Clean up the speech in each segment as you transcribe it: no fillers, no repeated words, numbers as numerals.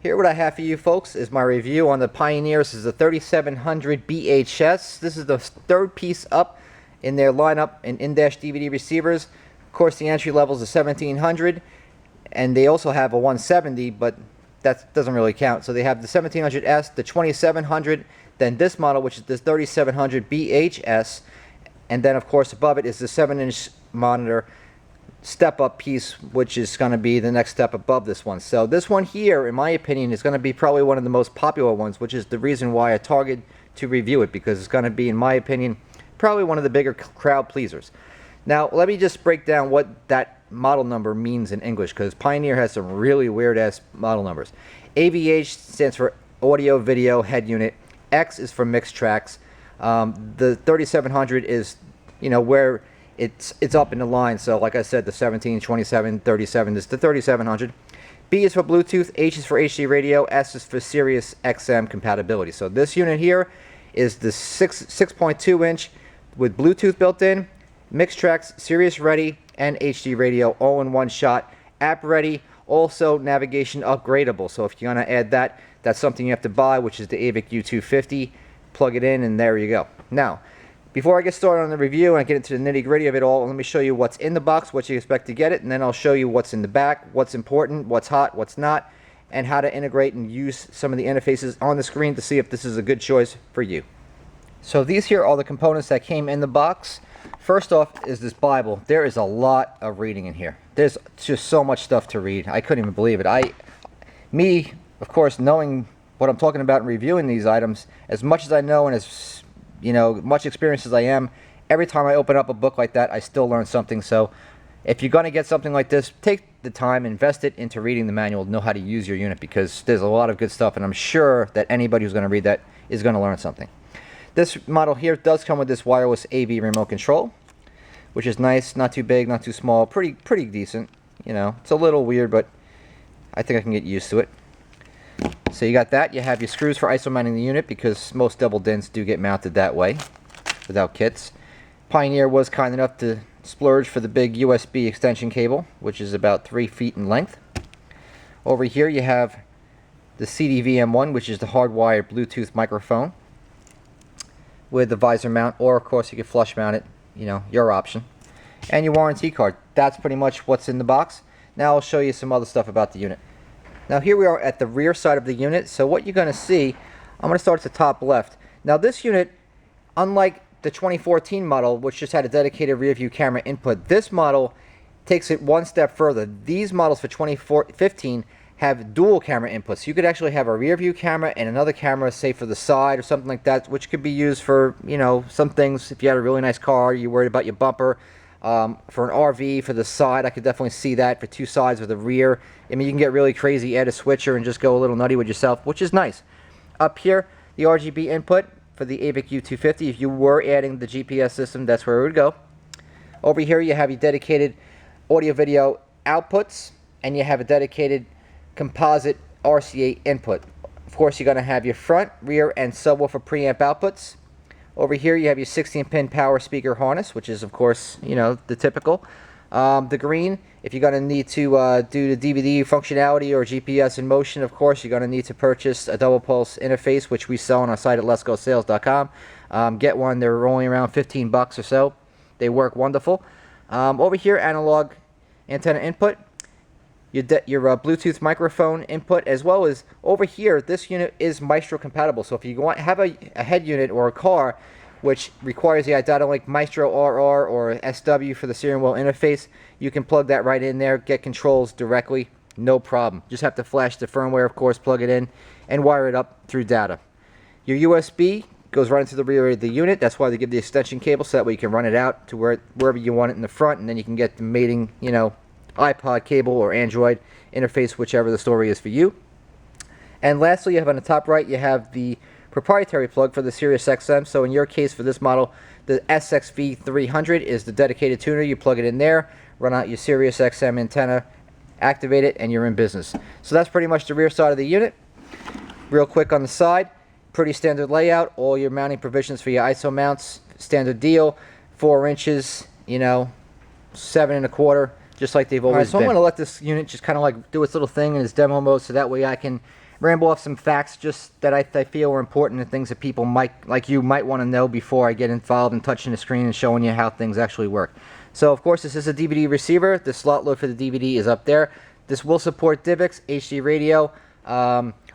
Here what I have for you folks is my review on the Pioneer. This is the 3700BHS. This is the third piece up in their lineup in DVD receivers. Of course, the entry level is a 1700, and they also have a 170, but that doesn't really count. So they have the 1700S, the 2700, then this model, which is the 3700BHS, and then of course above it is the 7-inch monitor step-up piece, which is going to be the next step above this one. So this one here, in my opinion, is going to be probably one of the most popular ones, which is the reason why I targeted to review it, because it's going to be, in my opinion, probably one of the bigger crowd pleasers. Now, let me just break down what that model number means in English, because Pioneer has some really weird-ass model numbers. AVH stands for Audio Video Head Unit. X is for MIXTRAX. The 3700 is, you know, where it's up in the line. So like I said, the 17, 27, 37 is the 3700. B is for Bluetooth, H is for HD radio, S is for Sirius XM compatibility. So this unit here is the 6.2 inch with Bluetooth built in, MIXTRAX, Sirius ready, and HD radio all in one shot. App ready, also navigation upgradable. So if you're going to add that, that's something you have to buy, which is the AVH-X3700. Plug it in and there you go. Now, before I get started on the review and I get into the nitty-gritty of it all, let me show you what's in the box, what you expect to get it, and then I'll show you what's in the back, what's important, what's hot, what's not, and how to integrate and use some of the interfaces on the screen to see if this is a good choice for you. So these here are the components that came in the box. First off is this Bible. There is a lot of reading in here. There's just so much stuff to read. I couldn't even believe it. Me, of course, knowing what I'm talking about and reviewing these items, as much as I know and as much experience as I am, every time I open up a book like that, I still learn something. So if you're going to get something like this, take the time, invest it into reading the manual, know how to use your unit, because there's a lot of good stuff, and I'm sure that anybody who's going to read that is going to learn something. This model here does come with this wireless AV remote control, which is nice, not too big, not too small, pretty decent. You know, it's a little weird, but I think I can get used to it. So you got that. You have your screws for ISO mounting the unit, because most double DINs do get mounted that way without kits. Pioneer was kind enough to splurge for the big USB extension cable, which is about 3 feet in length. Over here you have the CD-VM1, which is the hardwired Bluetooth microphone with the visor mount, or of course you can flush mount it, your option. And your warranty card. That's pretty much what's in the box. Now I'll show you some other stuff about the unit. Now here we are at the rear side of the unit. So what you're going to see, I'm going to start at the top left. Now this unit, unlike the 2014 model, which just had a dedicated rear view camera input, this model takes it one step further. These models for 2015 have dual camera inputs. You could actually have a rear view camera and another camera, say for the side or something like that, which could be used for, some things. If you had a really nice car, you're worried about your bumper. For an RV, for the side, I could definitely see that. For two sides with the rear, I mean, you can get really crazy, add a switcher and just go a little nutty with yourself, which is nice. Up here, the RGB input for the AVH-X250. If you were adding the GPS system, that's where it would go. Over here you have your dedicated audio video outputs, and you have a dedicated composite RCA input. Of course, you're going to have your front, rear, and subwoofer preamp outputs. Over here you have your 16-pin power speaker harness, which is, of course, the typical. The green, if you're going to need to do the DVD functionality or GPS in motion, of course, you're going to need to purchase a double pulse interface, which we sell on our site at letsgosales.com. Get one. They're only around 15 bucks or so. They work wonderful. Over here, analog antenna input. Your Bluetooth microphone input, as well as over here, this unit is Maestro compatible. So if you have a head unit or a car which requires the IntelliLink Maestro RR or SW for the steering wheel interface, you can plug that right in there, get controls directly, no problem. Just have to flash the firmware, of course, plug it in, and wire it up through data. Your USB goes right into the rear of the unit. That's why they give the extension cable, so that way you can run it out to wherever you want it in the front, and then you can get the mating, iPod cable or Android interface, whichever the story is for you. And lastly, you have on the top right, you have the proprietary plug for the Sirius XM. So in your case, for this model, the SXV300 is the dedicated tuner. You plug it in there, run out your Sirius XM antenna, activate it, and you're in business. So that's pretty much the rear side of the unit. Real quick on the side, pretty standard layout. All your mounting provisions for your ISO mounts, standard deal, 4 inches, 7 1/4. Just like they've always been. So I'm going to let this unit just kind of like do its little thing in its demo mode, so that way I can ramble off some facts just that I feel are important and things that people might want to know before I get involved in touching the screen and showing you how things actually work. So of course this is a DVD receiver. The slot load for the DVD is up there. This will support DivX, HD radio,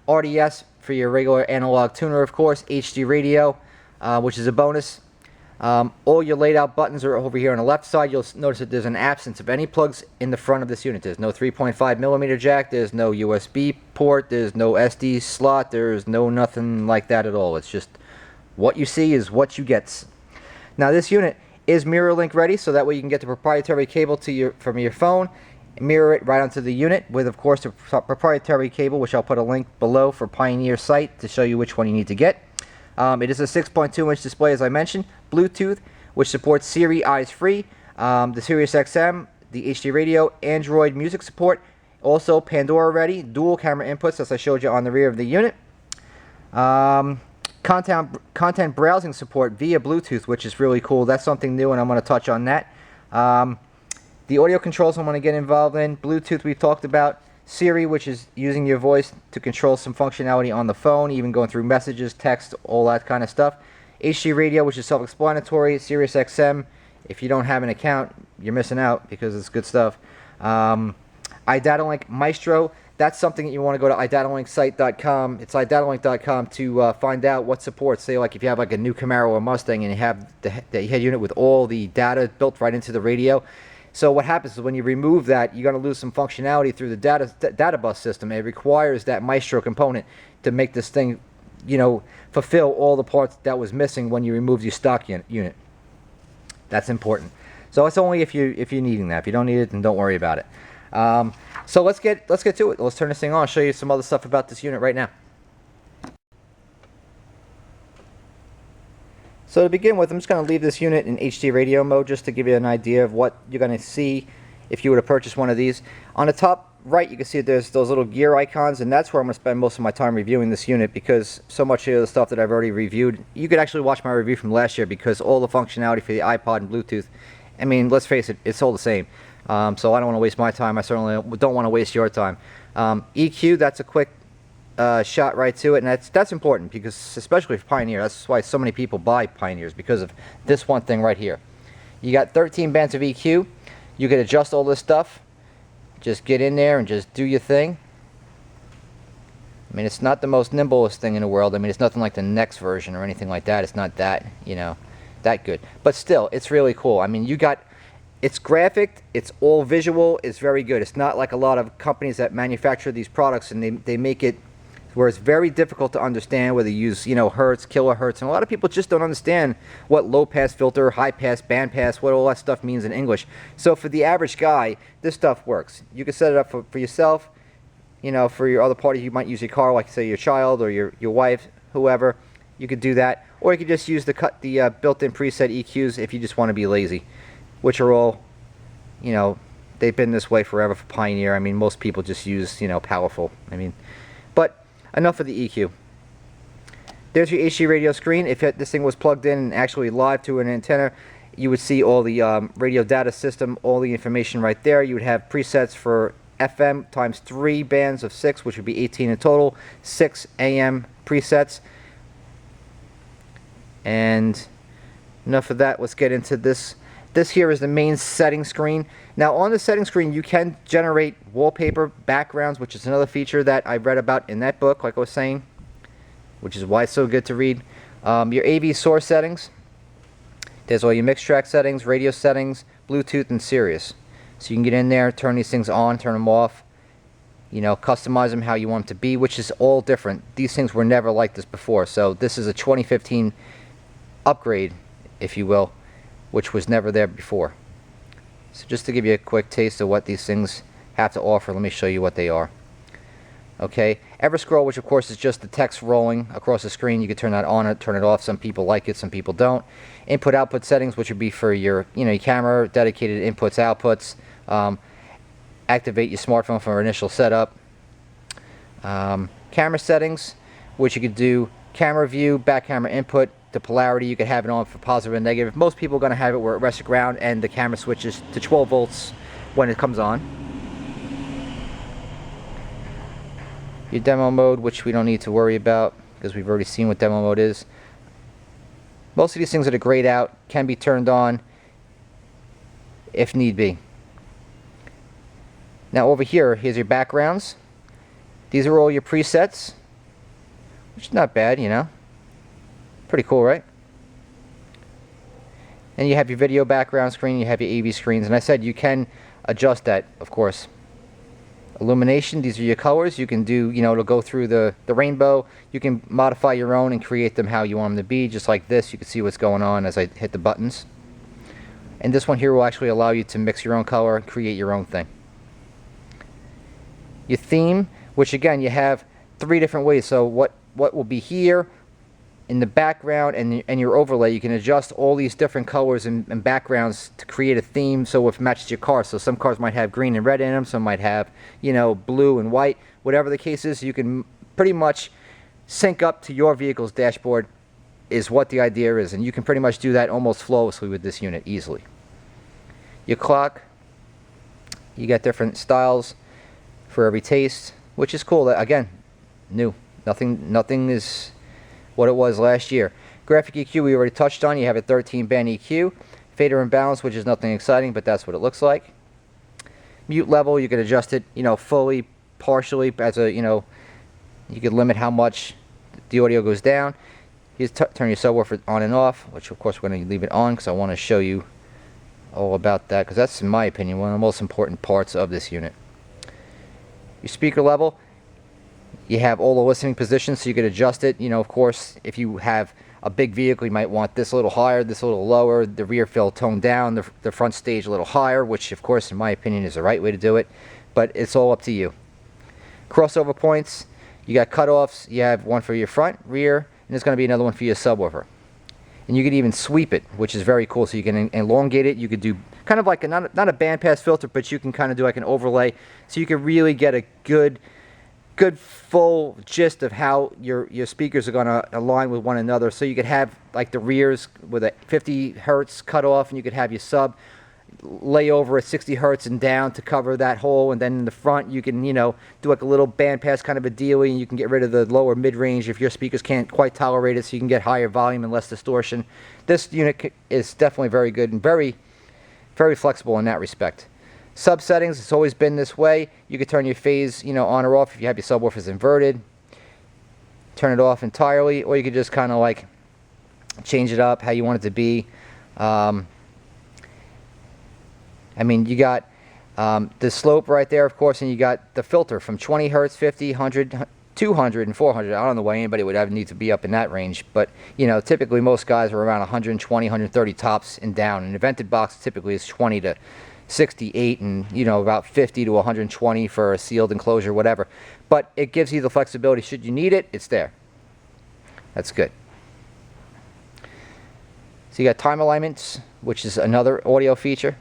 RDS for your regular analog tuner, of course, HD radio, which is a bonus. All your laid out buttons are over here on the left side. You'll notice that there's an absence of any plugs in the front of this unit. There's no 3.5mm jack, there's no USB port, there's no SD slot, there's no nothing like that at all. It's just what you see is what you get. Now this unit is MirrorLink ready, so that way you can get the proprietary cable from your phone, mirror it right onto the unit with, of course, the proprietary cable, which I'll put a link below for Pioneer site to show you which one you need to get. It is a 6.2-inch display, as I mentioned, Bluetooth, which supports Siri Eyes free, the Sirius XM, the HD radio, Android music support, also Pandora ready, dual camera inputs, as I showed you on the rear of the unit. Content browsing support via Bluetooth, which is really cool. That's something new, and I'm going to touch on that. The audio controls I'm going to get involved in. Bluetooth we've talked about. Siri, which is using your voice to control some functionality on the phone, even going through messages, text, all that kind of stuff. HD radio, which is self-explanatory. Sirius XM, if you don't have an account, you're missing out because it's good stuff. iDataLink Maestro, that's something that you want to go to iDataLinkSite.com. It's iDataLink.com to find out what supports. Say, like if you have like a new Camaro or Mustang and you have the head unit with all the data built right into the radio. So what happens is when you remove that, you're going to lose some functionality through the data bus system. It requires that Maestro component to make this thing, you know, fulfill all the parts that was missing when you removed your stock unit. That's important. So it's only if you're needing that. If you don't need it, then don't worry about it. So let's get to it. Let's turn this thing on. I'll show you some other stuff about this unit right now. So to begin with, I'm just going to leave this unit in HD radio mode just to give you an idea of what you're going to see if you were to purchase one of these. On the top right, you can see there's those little gear icons, and that's where I'm going to spend most of my time reviewing this unit, because so much of the stuff that I've already reviewed, you could actually watch my review from last year, because all the functionality for the iPod and Bluetooth, I mean, let's face it, it's all the same. So I don't want to waste my time. I certainly don't want to waste your time. EQ, that's a quick shot right to it, and that's important, because especially for Pioneer, that's why so many people buy Pioneers, because of this one thing right here. You got 13 bands of EQ. You can adjust all this stuff. Just get in there and just do your thing. I mean, it's not the most nimblest thing in the world. I mean, it's nothing like the next version or anything like that. It's not that, you know, that good, but still, it's really cool. I mean, it's graphic, it's all visual, it's very good. It's not like a lot of companies that manufacture these products and they make it where it's very difficult to understand, where they use, you know, hertz, kilohertz, and a lot of people just don't understand what low pass filter, high pass, band pass, what all that stuff means in English. So for the average guy, this stuff works. You can set it up for yourself, you know, for your other parties. You might use your car, like say your child or your wife, whoever. You could do that, or you could just use the built-in preset EQs if you just want to be lazy, which are all, you know, they've been this way forever for Pioneer. I mean, most people just use, you know, powerful. I mean, but enough of the EQ. There's your HD radio screen. If this thing was plugged in and actually live to an antenna, you would see all the radio data system, all the information right there. You would have presets for FM times 3 bands of 6, which would be 18 in total, 6 AM presets. And enough of that. Let's get into this. This here is the main setting screen. Now on the setting screen you can generate wallpaper backgrounds, which is another feature that I read about in that book, like I was saying, which is why it's so good to read. Your AV source settings. There's all your MIXTRAX settings, radio settings, Bluetooth, and Sirius. So you can get in there, turn these things on, turn them off, you know, customize them how you want them to be, which is all different. These things were never like this before. So this is a 2015 upgrade, if you will, which was never there before. So just to give you a quick taste of what these things have to offer, let me show you what they are. Okay, Everscroll, which of course is just the text rolling across the screen. You can turn that on or turn it off. Some people like it, some people don't. Input-output settings, which would be for your, you know, your camera, dedicated inputs, outputs. Activate your smartphone for initial setup. Camera settings, which you could do camera view, back camera input. The polarity, you could have it on for positive and negative. Most people are going to have it where it rests the ground and the camera switches to 12 volts when it comes on. Your demo mode, which we don't need to worry about because we've already seen what demo mode is. Most of these things that are grayed out can be turned on if need be. Now over here, here's your backgrounds. These are all your presets, which is not bad, you know. Pretty cool, right? And you have your video background screen, you have your AV screens, and I said you can adjust that, of course. Illumination, these are your colors. You can do, you know, it'll go through the rainbow. You can modify your own and create them how you want them to be, just like this. You can see what's going on as I hit the buttons. And this one here will actually allow you to mix your own color and create your own thing. Your theme, which again, you have 3 different ways. So what will be here in the background and your overlay, you can adjust all these different colors and backgrounds to create a theme so it matches your car. So some cars might have green and red in them, some might have, you know, blue and white. Whatever the case is, you can pretty much sync up to your vehicle's dashboard is what the idea is, and you can pretty much do that almost flawlessly with this unit easily. Your clock, you got different styles for every taste, which is cool. Again, new. Nothing is what it was last year. Graphic EQ we already touched on. You have a 13-band EQ. Fader and balance, which is nothing exciting, but that's what it looks like. Mute level, you can adjust it, you know, fully, partially, as a, you know, you can limit how much the audio goes down. You just turn your subwoofer on and off, which of course we're going to leave it on because I want to show you all about that, because that's, in my opinion, one of the most important parts of this unit. Your speaker level, you have all the listening positions, so you can adjust it. You know, of course, if you have a big vehicle, you might want this a little higher, this a little lower, the rear fill toned down, the front stage a little higher, which of course, in my opinion, is the right way to do it, but it's all up to you. Crossover points, you got cutoffs, you have one for your front, rear, and there's going to be another one for your subwoofer. And you can even sweep it, which is very cool, so you can elongate it. You could do kind of like not a bandpass filter, but you can kind of do like an overlay, so you can really get a good full gist of how your speakers are going to align with one another. So you could have like the rears with a 50 hertz cutoff, and you could have your sub lay over at 60 hertz and down to cover that hole, and then in the front you can, you know, do like a little bandpass kind of a dealie, and you can get rid of the lower mid-range if your speakers can't quite tolerate it, so you can get higher volume and less distortion. This unit is definitely very good and very flexible in that respect. Sub settings, it's always been this way. You can turn your phase, you know, on or off if you have your subwoofers inverted. Turn it off entirely, or you could just kind of like change it up how you want it to be. I mean, you got the slope right there, of course, and you got the filter from 20 hertz, 50, 100, 200, and 400. I don't know why anybody would ever need to be up in that range, but, you know, typically most guys are around 120, 130 tops and down. And the vented box typically is 20 to 68, and, you know, about 50 to 120 for a sealed enclosure, whatever. But it gives you the flexibility. Should you need it, it's there. That's good. So you got time alignments, which is another audio feature.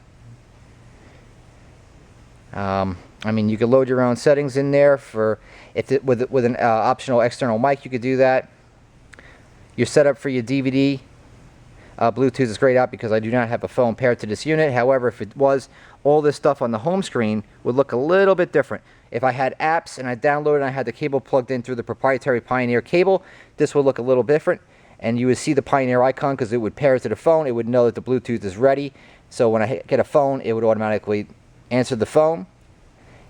I mean, you could load your own settings in there for with an optional external mic. You could do that. Your setup for your DVD Bluetooth is grayed out because I do not have a phone paired to this unit. However, if it was, all this stuff on the home screen would look a little bit different. If I had apps and I downloaded and I had the cable plugged in through the proprietary Pioneer cable, this would look a little different. And you would see the Pioneer icon because it would pair to the phone. It would know that the Bluetooth is ready. So when I get a phone, it would automatically answer the phone.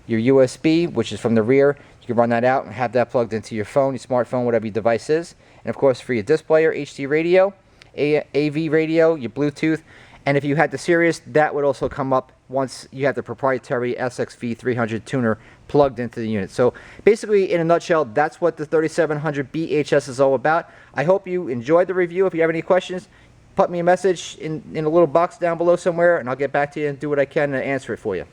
Your USB, which is from the rear, you can run that out and have that plugged into your phone, your smartphone, whatever your device is. And of course, for your display, your HD radio, AV radio, your Bluetooth, and if you had the Sirius, that would also come up once you have the proprietary SXV300 tuner plugged into the unit. So basically, in a nutshell, that's what the 3700BHS is all about. I hope you enjoyed the review. If you have any questions, put me a message in a little box down below somewhere, and I'll get back to you and do what I can to answer it for you.